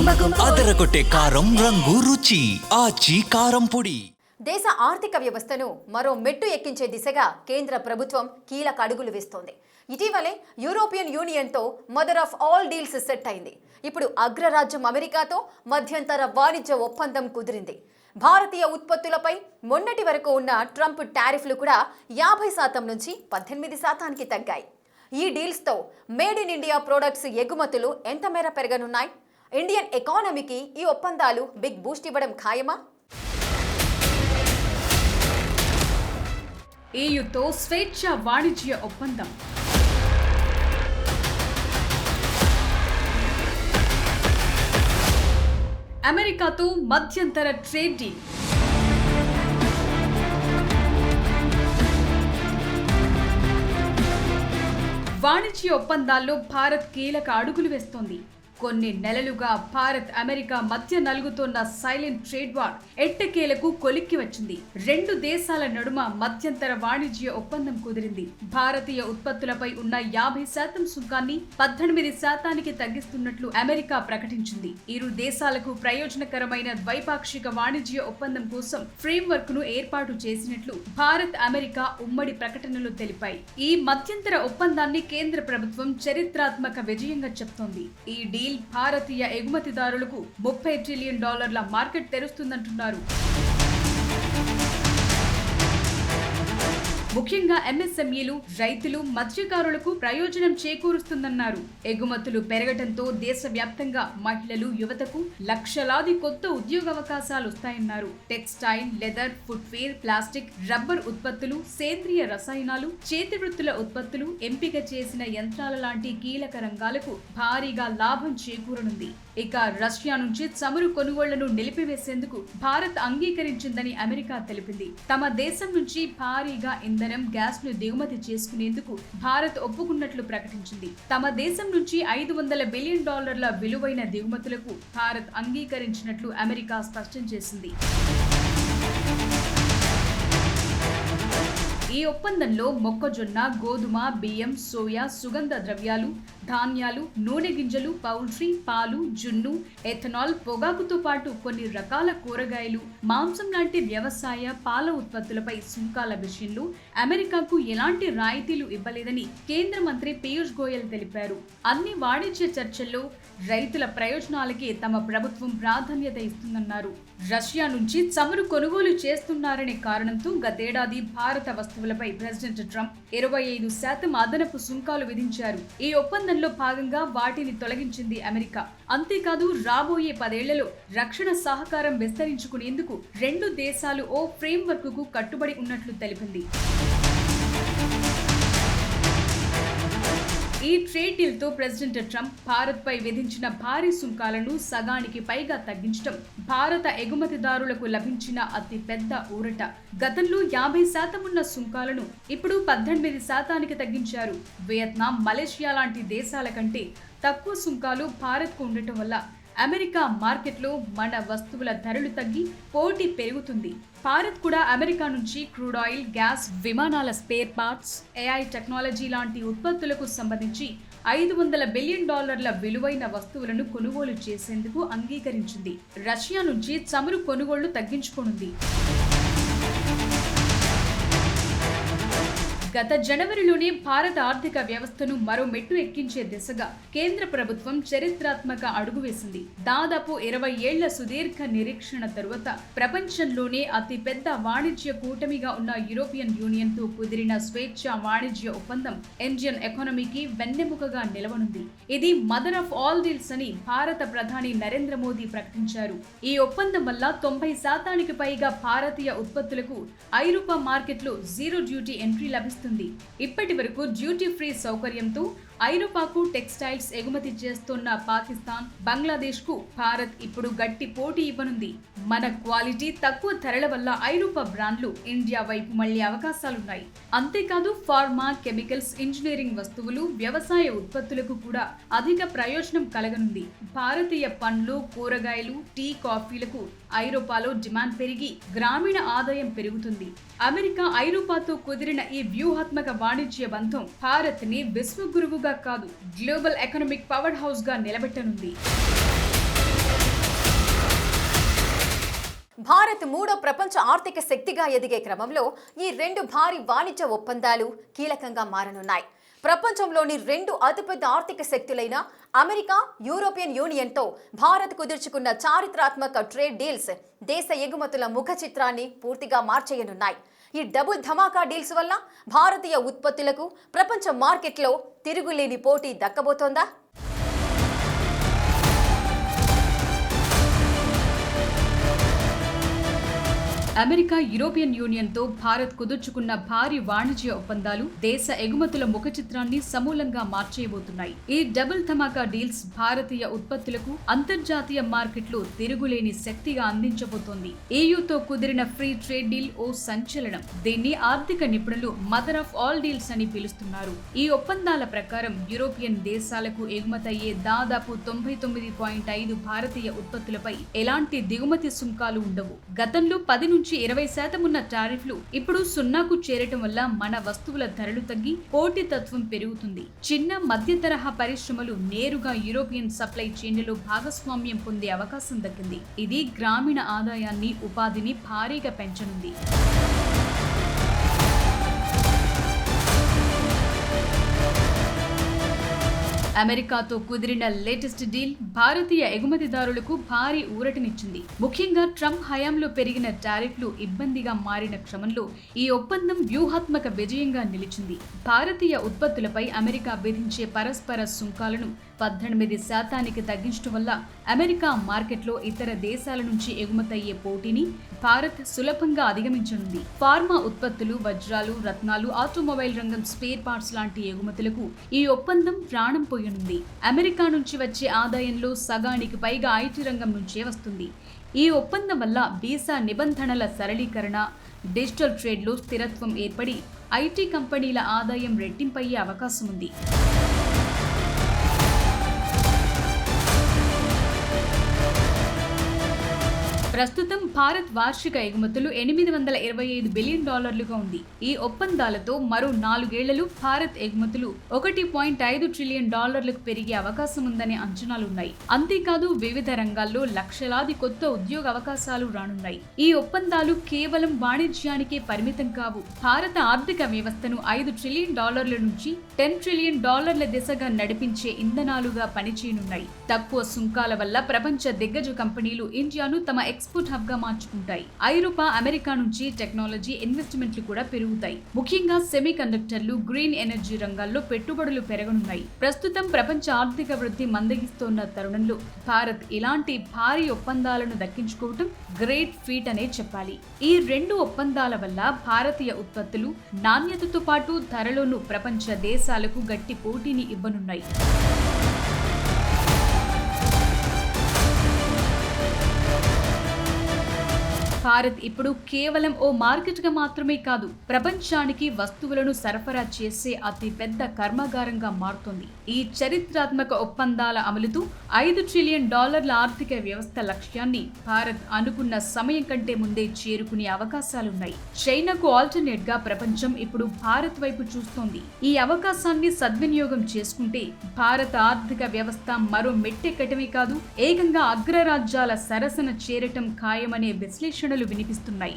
అదరగొట్టే కారం రంగు రుచి ఆచి కారం పొడి. దేశ ఆర్థిక వ్యవస్థను మరో మెట్టు ఎక్కించే దిశగా కేంద్ర ప్రభుత్వం కీలక అడుగులు వేస్తోంది. ఇటీవలే యూరోపియన్ యూనియన్తో mother of all deals set అయింది. ఇప్పుడు అగ్రరాజ్యం అమెరికాతో మధ్యంతర వాణిజ్య ఒప్పందం కుదిరింది. భారతీయ ఉత్పత్తులపై మొన్నటి వరకు ఉన్న ట్రంప్ టారిఫ్లు కూడా 50% నుంచి 18%కి తగ్గాయి. ఈ డీల్స్తో మేడ్ ఇన్ ఇండియా ప్రొడక్ట్స్ ఎగుమతులు ఎంత మేర పెరగనున్నాయి? ఇండియన్ ఎకానమీకి ఈ ఒప్పందాలు బిగ్ బూస్ట్ ఇవ్వడం ఖాయమా? ఏయుతో స్వేచ్ఛ వాణిజ్య ఒప్పందం. అమెరికాతో మధ్యంతర ట్రేడ్ డీల్. వాణిజ్య ఒప్పందాల్లో భారత్ కీలక అడుగులు వేస్తోంది. కొన్ని నెలలుగా భారత్ అమెరికా మధ్య నలుగుతోన్న సైలెంట్ ట్రేడ్ వార్ ఎట్టకేలకు కొలిక్కి వచ్చింది. రెండు దేశాల నడుమ మధ్యంతర వాణిజ్య ఒప్పందం కుదిరింది. భారతీయ ఉత్పత్తులపై ఉన్న 50% సుంకాన్ని 18%కి తగ్గిస్తున్నట్లు అమెరికా ప్రకటించింది. ఇరు దేశాలకు ప్రయోజనకరమైన ద్వైపాక్షిక వాణిజ్య ఒప్పందం కోసం ఫ్రేమ్వర్క్ ను ఏర్పాటు చేసినట్లు భారత్ అమెరికా ఉమ్మడి ప్రకటనలో తెలిపాయి. ఈ మధ్యంతర ఒప్పందాన్ని కేంద్ర ప్రభుత్వం చరిత్రాత్మక విజయంగా చెప్తోంది. ఈ డీల్ భారతీయ ఎగుమతిదారులకు $30 ట్రిలియన్ మార్కెట్ తెరుస్తుందంటున్నారు. ముఖ్యంగా ఎంఎస్ఎంఈలు, రైతులు, మత్స్యకారులకు ప్రయోజనం చేకూరుస్తుందన్నారు. ఎగుమతులు పెరగడంతో దేశవ్యాప్తంగా మహిళలు, యువతకు లక్షలాది కొత్త ఉద్యోగావకాశాలు వస్తాయన్నారు. Textile, leather, footwear, plastic, rubber ఉత్పత్తులు, సేంద్రియ రసాయనాలు, చేతి వృత్తుల ఉత్పత్తులు, ఎంపిక చేసిన యంత్రాల లాంటి కీలక రంగాలకు భారీగా లాభం చేకూరనుంది. ఇక రష్యా నుంచి చమురు కొనుగోళ్లను నిలిపివేసేందుకు భారత్ అంగీకరించిందని అమెరికా తెలిపింది. తమ దేశం నుంచి భారీగా ఇంధనం, గ్యాస్ ను దిగుమతి చేసుకునేందుకు భారత్ ఒప్పుకున్నట్లు ప్రకటించింది. తమ దేశం నుంచి $500 బిలియన్ విలువైన దిగుమతులకు భారత్ అంగీకరించినట్లు అమెరికా స్పష్టం చేసింది. ఈ ఒప్పందంలో మొక్కజొన్న, గోధుమ, బియ్యం, సోయా, సుగంధ ద్రవ్యాలు, ధాన్యాలు, నూనె గింజలు, పౌల్ట్రీ, పాలు, జున్ను, ఎథనాల్, పొగాకుతో పాటు కొన్ని రకాల కూరగాయలు, మాంసం లాంటి వ్యవసాయ, పాల ఉత్పత్తులపై సుంకాల విషయంలో అమెరికాకు ఎలాంటి రాయితీలు ఇవ్వలేదని కేంద్ర మంత్రి పీయూష్ గోయల్ తెలిపారు. అన్ని వాణిజ్య చర్చల్లో రైతుల ప్రయోజనాలకే తమ ప్రభుత్వం ప్రాధాన్యత ఇస్తుందన్నారు. రష్యా నుంచి చమురు కొనుగోలు చేస్తున్నారనే కారణంతో గతేడాది భారత వస్తువులపై ప్రెసిడెంట్ ట్రంప్ 25% అదనపు సుంకాలు విధించారు. ఈ ఒప్పందంలో భాగంగా వాటిని తొలగించింది అమెరికా. అంతేకాదు రాబోయే 10 ఏళ్లలో రక్షణ సహకారం విస్తరించుకునేందుకు రెండు దేశాలు ఓ ఫ్రేమ్వర్క్ కు కట్టుబడి ఉన్నట్లు తెలిపింది. ఈ ట్రేడ్ డీల్ తో ప్రెసిడెంట్ ట్రంప్ భారత్ పై విధించిన భారీ సుంకాలను సగానికి పైగా తగ్గించడం భారత ఎగుమతిదారులకు లభించిన అతి పెద్ద ఊరట. గతంలో 50% ఉన్న సుంకాలను ఇప్పుడు 18%కి తగ్గించారు. వియత్నాం, మలేషియా లాంటి దేశాల కంటే తక్కువ సుంకాలు భారత్కు ఉండటం వల్ల అమెరికా మార్కెట్లో మన వస్తువుల ధరలు తగ్గి పోటీ పెరుగుతుంది. భారత్ కూడా అమెరికా నుంచి క్రూడ్ ఆయిల్, గ్యాస్, విమానాల స్పేర్ పార్ట్స్, ఏఐ టెక్నాలజీ లాంటి ఉత్పత్తులకు సంబంధించి $500 బిలియన్ విలువైన వస్తువులను కొనుగోలు చేసేందుకు అంగీకరించింది. రష్యా నుంచి చమురు కొనుగోళ్లు తగ్గించుకోనుంది. గత జనవరిలోనే భారత ఆర్థిక వ్యవస్థను మరో మెట్టు ఎక్కించే దిశగా కేంద్ర ప్రభుత్వం చరిత్రాత్మక అడుగు వేసింది. దాదాపు 20 ఏళ్ల సుదీర్ఘ నిరీక్షణ తరువాత ప్రపంచంలోనే అతి పెద్ద వాణిజ్య కూటమిగా ఉన్న యూరోపియన్ యూనియన్ తో కుదిరిన స్వేచ్ఛ వాణిజ్య ఒప్పందం ఇండియన్ ఎకానమీకి వెన్నెముకగా నిలవనుంది. ఇది మదర్ ఆఫ్ ఆల్ డీల్స్ అని భారత ప్రధాని నరేంద్ర మోదీ ప్రకటించారు. ఈ ఒప్పందం వల్ల 90%కి పైగా భారతీయ ఉత్పత్తులకు ఐరోపా మార్కెట్లో జీరో డ్యూటీ ఎంట్రీ లభిస్తుంది. ఇప్పటి వరకు డ్యూటీ ఫ్రీ సౌకర్యంతో ఐరోపాకు టెక్స్టైల్స్ ఎగుమతి చేస్తున్న పాకిస్తాన్, బంగ్లాదేశ్ కు భారత్ ఇప్పుడు గట్టి పోటీ ఇవ్వనుంది. మన క్వాలిటీ, తక్కువ ధరల వల్ల ఐరోపా బ్రాండ్లు ఇండియా వైపు మళ్లే అవకాశాలున్నాయి. అంతేకాదు ఫార్మా, కెమికల్స్, ఇంజనీరింగ్ వస్తువులు, వ్యవసాయ ఉత్పత్తులకు కూడా అధిక ప్రయోజనం కలగనుంది. భారతీయ పండ్లు, కూరగాయలు, టీ, కాఫీలకు ఐరోపాలో డిమాండ్ పెరిగి గ్రామీణ ఆదాయం పెరుగుతుంది. అమెరికా, ఐరోపాతో కుదిరిన ఈ వ్యూహాత్మక వాణిజ్య బంధం భారత్ ని విశ్వగురువుగా కాదు, గ్లోబల్ ఎకనామిక్ పవర్ హౌస్ గా నిలబెట్టనుంది. భారత్ మూడో ప్రపంచ ఆర్థిక శక్తిగా ఎదిగే క్రమంలో ఈ రెండు భారీ వాణిజ్య ఒప్పందాలు కీలకంగా మారనున్నాయి. ప్రపంచంలోని రెండు అతిపెద్ద ఆర్థిక శక్తులైన అమెరికా, యూరోపియన్ యూనియన్తో భారత్ కుదుర్చుకున్న చారిత్రాత్మక ట్రేడ్ డీల్స్ దేశ ఎగుమతుల ముఖ చిత్రాన్ని పూర్తిగా మార్చేయనున్నాయి. ఈ డబుల్ ధమాకా డీల్స్ వల్ల భారతీయ ఉత్పత్తులకు ప్రపంచ మార్కెట్లో తిరుగులేని పోటీ దక్కబోతోందా? అమెరికా, యూరోపియన్ యూనియన్తో భారత్ కుదుర్చుకున్న భారీ వాణిజ్య ఒప్పందాలు దేశ ఎగుమతుల ముఖ చిత్రాన్ని సమూలంగా మార్చేయబోతున్నాయి. ఈ డబుల్ ధమాకా డీల్స్ భారతీయ ఉత్పత్తులకు అంతర్జాతీయ మార్కెట్లో తిరుగులేని శక్తిగా అందించబోతోంది. EUతో కుదిరిన ఫ్రీ ట్రేడ్ డీల్ ఓ సంచలనం. దీన్ని ఆర్థిక నిపుణులు మదర్ ఆఫ్ ఆల్ డీల్స్ అని పిలుస్తున్నారు. ఈ ఒప్పందాల ప్రకారం యూరోపియన్ దేశాలకు ఎగుమతయ్యే దాదాపు 99.5 భారతీయ ఉత్పత్తులపై ఎలాంటి దిగుమతి సుంకాలు ఉండవు. గతంలో 10 నుంచి 20% ఉన్న టారిఫ్లు ఇప్పుడు 0కు చేరటం వల్ల మన వస్తువుల ధరలు తగ్గి పోటీతత్వం పెరుగుతుంది. చిన్న మధ్య తరహా పరిశ్రమలు నేరుగా యూరోపియన్ సప్లై చైన్లలో భాగస్వామ్యం పొందే అవకాశం దక్కింది. ఇది గ్రామీణ ఆదాయాన్ని, ఉపాధిని భారీగా పెంచనుంది. అమెరికాతో కుదిరిన లేటెస్ట్ డీల్ భారతీయ ఎగుమతిదారులకు భారీ ఊరటనిచ్చింది. ముఖ్యంగా ట్రంప్ హయాంలో పెరిగిన టారిఫ్లు ఇబ్బందిగా మారిన క్రమంలో ఈ ఒప్పందం వ్యూహాత్మక విజయంగా నిలిచింది. భారతీయ ఉత్పత్తులపై అమెరికా విధించే పరస్పర సుంకాలను 18% తగ్గించడం వల్ల అమెరికా మార్కెట్లో ఇతర దేశాల నుంచి ఎగుమతయ్యే పోటీని భారత్ సులభంగా అధిగమించనుంది. ఫార్మా ఉత్పత్తులు, వజ్రాలు, రత్నాలు, ఆటోమొబైల్ రంగం స్పేర్ పార్ట్స్ లాంటి ఎగుమతులకు ఈ ఒప్పందం ప్రాణం పోయనుంది. అమెరికా నుంచి వచ్చే ఆదాయంలో సగానికి పైగా ఐటీ రంగం నుంచే వస్తుంది. ఈ ఒప్పందం వల్ల వీసా నిబంధనల సరళీకరణ, డిజిటల్ ట్రేడ్లో స్థిరత్వం ఏర్పడి ఐటీ కంపెనీల ఆదాయం రెట్టింపయ్యే అవకాశం ఉంది. ప్రస్తుతం భారత్ వార్షిక ఎగుమతులు $825 బిలియన్ ఉంది. ఈ ఒప్పందాలతో మరో 4 ఏళ్లలో భారత్ ఎగుమతులు $1.5 ట్రిలియన్ పెరిగే అవకాశం ఉందనే అంచనాలున్నాయి. అంతేకాదు వివిధ రంగాల్లో లక్షలాది కొత్త ఉద్యోగ అవకాశాలు రానున్నాయి. ఈ ఒప్పందాలు కేవలం వాణిజ్యానికే పరిమితం కావు. భారత ఆర్థిక వ్యవస్థను $5 ట్రిలియన్ నుంచి $10 ట్రిలియన్ దిశగా నడిపించే ఇంధనాలుగా పనిచేయనున్నాయి. తక్కువ సుంకాల వల్ల ప్రపంచ దిగ్గజ కంపెనీలు ఇండియాను తమ ఎక్స్పోర్ట్ హబ్ గా మార్చుకుంటాయి. ఐరోపా, అమెరికా నుంచి టెక్నాలజీ ఇన్వెస్ట్మెంట్లు కూడా పెరుగుతాయి. ముఖ్యంగా సెమీ కండక్టర్లు, గ్రీన్ ఎనర్జీ రంగాల్లో పెట్టుబడులు పెరగనున్నాయి. ప్రస్తుతం ప్రపంచ ఆర్థిక వృద్ధి మందగిస్తోన్న తరుణంలో భారత్ ఇలాంటి భారీ ఒప్పందాలను దక్కించుకోవటం గ్రేట్ ఫీట్ అనే చెప్పాలి. ఈ రెండు ఒప్పందాల వల్ల భారతీయ ఉత్పత్తులు నాణ్యతతో పాటు ధరలోనూ ప్రపంచ దేశాలకు గట్టి పోటీని ఇవ్వనున్నాయి. భారత్ ఇప్పుడు కేవలం ఓ మార్కెట్గా మాత్రమే కాదు, ప్రపంచానికి వస్తువులను సరఫరా చేసే అతి పెద్ద కర్మాగారంగా మారుతోంది. ఈ చరిత్రాత్మక ఒప్పందాల అమలుతో $5 ట్రిలియన్ ఆర్థిక వ్యవస్థ లక్ష్యాన్ని భారత్ అనుకున్న సమయం కంటే ముందే చేరుకునే అవకాశాలున్నాయి. చైనాకు ఆల్టర్నేట్ గా ప్రపంచం ఇప్పుడు భారత్ వైపు చూస్తోంది. ఈ అవకాశాన్ని సద్వినియోగం చేసుకుంటే భారత ఆర్థిక వ్యవస్థ మరో మెట్టెక్కటమే కాదు, ఏకంగా అగ్రరాజ్యాల సరసన చేరటం ఖాయమనే విశ్లేషణ వినిపిస్తున్నాయి.